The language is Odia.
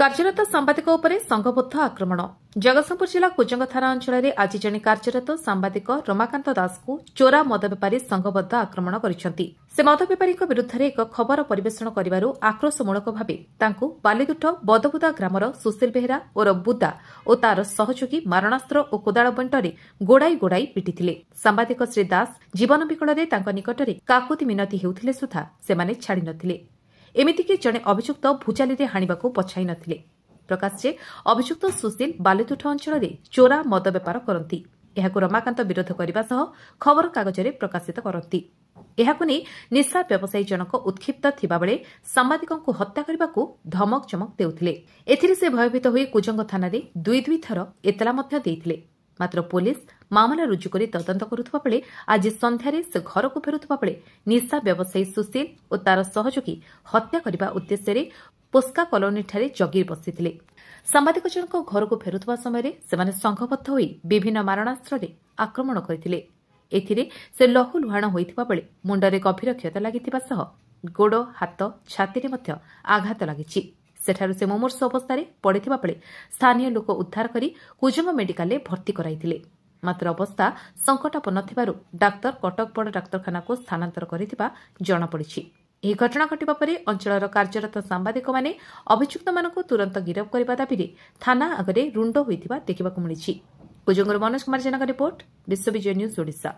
କାର୍ଯ୍ୟରତ ସାମ୍ବାଦିକ ଉପରେ ସଂଘବଦ୍ଧ ଆକ୍ରମଣ। ଜଗତସିଂହପୁର ଜିଲ୍ଲା କୁଜଙ୍ଗ ଥାନା ଅଞ୍ଚଳରେ ଆଜି ଜଣେ କାର୍ଯ୍ୟରତ ସାମ୍ବାଦିକ ରମାକାନ୍ତ ଦାସଙ୍କୁ ଚୋରା ମଦ ବେପାରୀ ସଂଘବଦ୍ଧ ଆକ୍ରମଣ କରିଛନ୍ତି। ସେ ମଦ ବେପାରୀଙ୍କ ବିରୁଦ୍ଧରେ ଏକ ଖବର ପରିବେଷଣ କରିବାରୁ ଆକ୍ରୋଶମୂଳକ ଭାବେ ତାଙ୍କୁ ବାଲିଦୁଠ ବଦବୁଦା ଗ୍ରାମର ସୁଶୀଲ ବେହେରା ଓର ବୁଦା ଓ ତାର ସହଯୋଗୀ ମାରଣାସ୍ତ୍ର ଓ କୋଦାଳ ବଣ୍ଟରେ ଗୋଡ଼ାଇ ଗୋଡ଼ାଇ ପିଟିଥିଲେ। ସାମ୍ବାଦିକ ଶ୍ରୀ ଦାସ ଜୀବନ ବିକଳରେ ତାଙ୍କ ନିକଟରେ କାକୁତି ମିନତି ହେଉଥିଲେ ସୁଦ୍ଧା ସେମାନେ ଛାଡ଼ି ନଥିଲେ। ଏମିତିକି ଜଣେ ଅଭିଯୁକ୍ତ ଭୁଜାଲିରେ ହାଣିବାକୁ ପଛାଇ ନଥିଲେ। ପ୍ରକାଶ ଯେ ଅଭିଯୁକ୍ତ ସୁଶୀଲ ବାଲିଦୁଠ ଅଞ୍ଚଳରେ ଚୋରା ମଦ ବେପାର କରନ୍ତି। ଏହାକୁ ରମାକାନ୍ତ ବିରୋଧ କରିବା ସହ ଖବରକାଗଜରେ ପ୍ରକାଶିତ କରନ୍ତି। ଏହାକୁ ନେଇ ନିଶା ବ୍ୟବସାୟୀ ଜଣକ ଉତ୍କ୍ଷିପ୍ତ ଥିବାବେଳେ ସାମ୍ବାଦିକଙ୍କୁ ହତ୍ୟା କରିବାକୁ ଧମକ ଚମକ ଦେଉଥିଲେ। ଏଥିରେ ସେ ଭୟଭୀତ ହୋଇ କୁଜଙ୍ଗ ଥାନାରେ ଦୁଇ ଥର ଏତଲା ମଧ୍ୟ ଦେଇଥିଲେ। ମାତ୍ର ପୋଲିସ ମାମଲା ରୁଜୁ କରି ତଦନ୍ତ କରୁଥିବା ବେଳେ ଆଜି ସନ୍ଧ୍ୟାରେ ସେ ଘରକୁ ଫେରୁଥିବା ବେଳେ ନିଶା ବ୍ୟବସାୟୀ ସୁଶୀଲ ଓ ତାର ସହଯୋଗୀ ହତ୍ୟା କରିବା ଉଦ୍ଦେଶ୍ୟରେ ପୋସ୍କା କଲୋନୀଠାରେ ଜଗି ବସିଥିଲେ। ସାମ୍ବାଦିକ ଜଣକ ଘରକୁ ଫେରୁଥିବା ସମୟରେ ସେମାନେ ସଂଘବଦ୍ଧ ହୋଇ ବିଭିନ୍ନ ମାରଣାସ୍ତ୍ରରେ ଆକ୍ରମଣ କରିଥିଲେ। ଏଥିରେ ସେ ଲହୁଲୁହାଣ ହୋଇଥିବା ବେଳେ ମୁଣ୍ଡରେ ଗଭୀର କ୍ଷତ ଲାଗିଥିବା ସହ ଗୋଡ଼, ହାତ, ଛାତିରେ ମଧ୍ୟ ଆଘାତ ଲାଗିଛି। ସେଠାରୁ ସେ ମୁମୂର୍ଷୁ ଅବସ୍ଥାରେ ପଡ଼ିଥିବା ବେଳେ ସ୍ଥାନୀୟ ଲୋକ ଉଦ୍ଧାର କରି କୁଜଙ୍ଗ ମେଡିକାଲରେ ଭର୍ତ୍ତି କରାଇଥିଲେ। ମାତ୍ର ଅବସ୍ଥା ସଙ୍କଟାପନ୍ନ ଥିବାରୁ ଡାକ୍ତର କଟକ ବଡ଼ ଡାକ୍ତରଖାନାକୁ ସ୍ଥାନାନ୍ତର କରିଥିବା ଜଣାପଡ଼ିଛି। ଏହି ଘଟଣା ଘଟିବା ପରେ ଅଞ୍ଚଳର କାର୍ଯ୍ୟରତ ସାମ୍ବାଦିକମାନେ ଅଭିଯୁକ୍ତମାନଙ୍କୁ ତୁରନ୍ତ ଗିରଫ କରିବା ଦାବିରେ ଥାନା ଆଗରେ ରୁଣ୍ଡ ହୋଇଥିବା ଦେଖିବାକୁ ମିଳିଛି। କୁଜଙ୍ଗରୁ ମନୋଜ କୁମାର ଜେନାଙ୍କ ରିପୋର୍ଟ, ବିଶ୍ୱବିଜୟ ନ୍ୟୁଜ୍ ଓଡ଼ିଶା।